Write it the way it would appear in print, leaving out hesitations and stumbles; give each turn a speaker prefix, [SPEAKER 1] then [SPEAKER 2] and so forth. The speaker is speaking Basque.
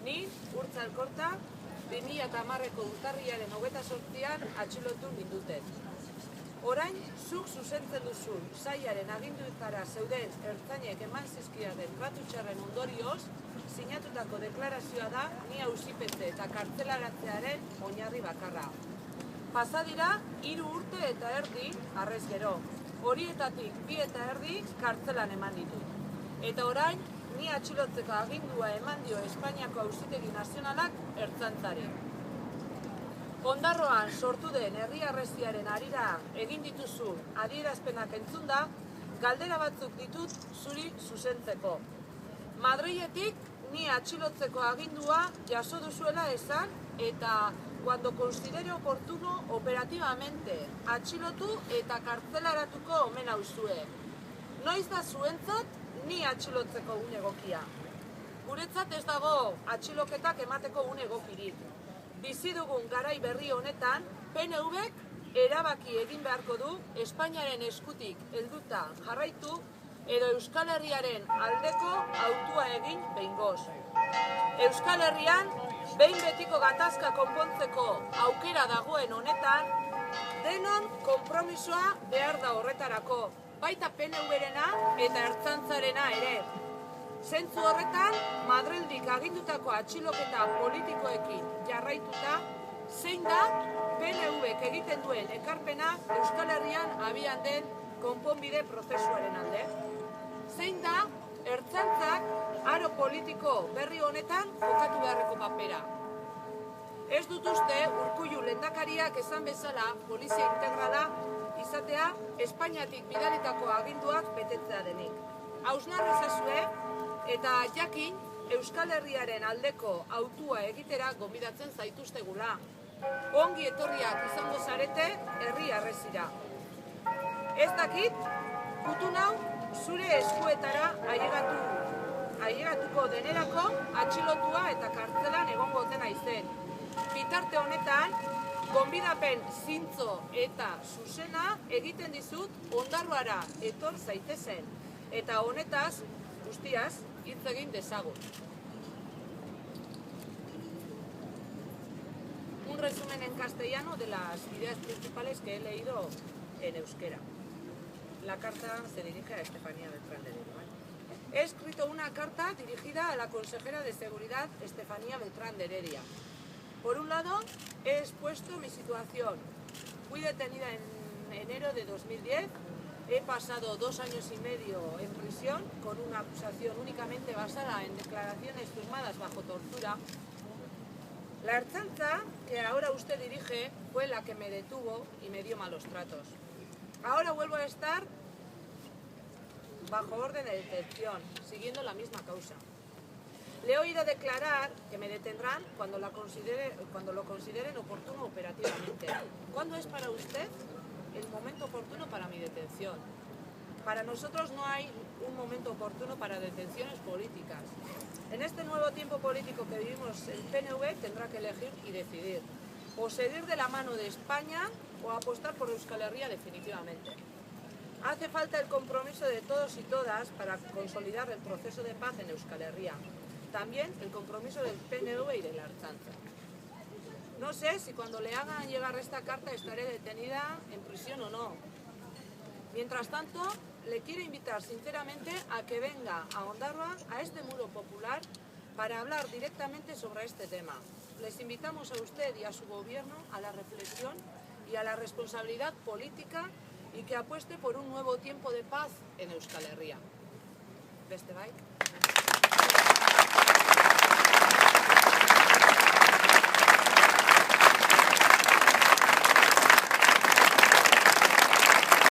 [SPEAKER 1] Ni, Urtza Alkorta, 2010ko urtarrilaren 28an atxilotu ninduten. Orain, zuk zuzentzen duzun sailaren aginduetara zeuden ertzainek eman zizkidaten tratu txarren ondorioz, sinatutako deklarazioa da ni auzipetze eta kartzelaratzearen oinarri bakarra. Pasa dira 3 urte eta erdi harrez gero. Horietatik 2 eta erdi kartzelan eman ditut. Eta orain, ni atxilotzeko agindua eman dio Espainiako Auzitegi Nazionalak Ertzaintzari. Ondarroan sortu den herri harresiaren harira egin dituzun adierazpenak entzunda, galdera batzuk ditut zuri zuzentzeko. Madriletik ni atxilotzeko agindua jaso duzuela esan eta cuando considere oportuno operativamente atxilotu eta kartzelaratuko omen nauzue. Noiz da zuentzat ni atxilotzeko une egokia. Guretzat ez dago atxiloketak emateko une egokirik. Bizi dugun garai berri honetan, PNVk erabaki egin beharko du Espainiaren eskutik helduta jarraitu edo Euskal Herriaren aldeko hautua egin behingoz. Euskal Herrian behin betiko gatazka konpontzeko aukera dagoen honetan, denon konpromisoa behar da horretarako, baita PNV-rena eta Ertzaintzarena ere. Zentzu horretan, Madrildik agindutako atxiloketa politikoekin jarraituta, zein da PNVk egiten duen ekarpena Euskal Herrian abian den konponbide prozesuaren alde. Zein da Ertzaintzak aro politiko berri honetan jokatu beharreko papera. Ez dut uste Urkullu lehendakariak esan bezala polizia integrala izatea Espainiatik bidalitako aginduak betetzea denik. Hausnar ezazue eta jakin Euskal Herriaren aldeko hautua egitera gonbidatzen zaituztegula. Ongi etorriak izango zarete herri harrezira. Ez dakit, gutun hau zure eskuetara ailegatuko denerako atxilotua eta kartzelan egongo dena izen. Bitarte honetan, gonbidapen zintzo eta zuzena egiten dizut Ondarroara etor zaitezen. Eta honetaz, guztiaz, hitz egin dezagun. Un resumen en castellano de las ideas principales que he leído en euskera. La carta se dirige a Estefanía Beltrán de Heredia. He escrito una carta dirigida a la consejera de Seguridad, Estefanía Beltrán de Heredia. Por un lado, he expuesto mi situación. Fui detenida en enero de 2010. He pasado 2 años y medio en prisión con una acusación únicamente basada en declaraciones firmadas bajo tortura. La Ertzaintza, que ahora usted dirige, fue la que me detuvo y me dio malos tratos. Ahora vuelvo a estar bajo orden de detención, siguiendo la misma causa. Le he oído declarar que me detendrán cuando lo consideren oportuno operativamente. ¿Cuándo es para usted el momento oportuno para mi detención? Para nosotros no hay un momento oportuno para detenciones políticas. En este nuevo tiempo político que vivimos, el PNV tendrá que elegir y decidir. O seguir de la mano de España o apostar por Euskal Herria definitivamente. Hace falta el compromiso de todos y todas para consolidar el proceso de paz en Euskal Herria. También el compromiso del PNV y de la Ertzaintza. No sé si cuando le hagan llegar esta carta estaré detenida en prisión o no. Mientras tanto, le quiero invitar sinceramente a que venga a Ondarroa, a este muro popular, para hablar directamente sobre este tema. Les invitamos a usted y a su gobierno a la reflexión y a la responsabilidad política y que apueste por un nuevo tiempo de paz en Euskal Herria. Beste bai.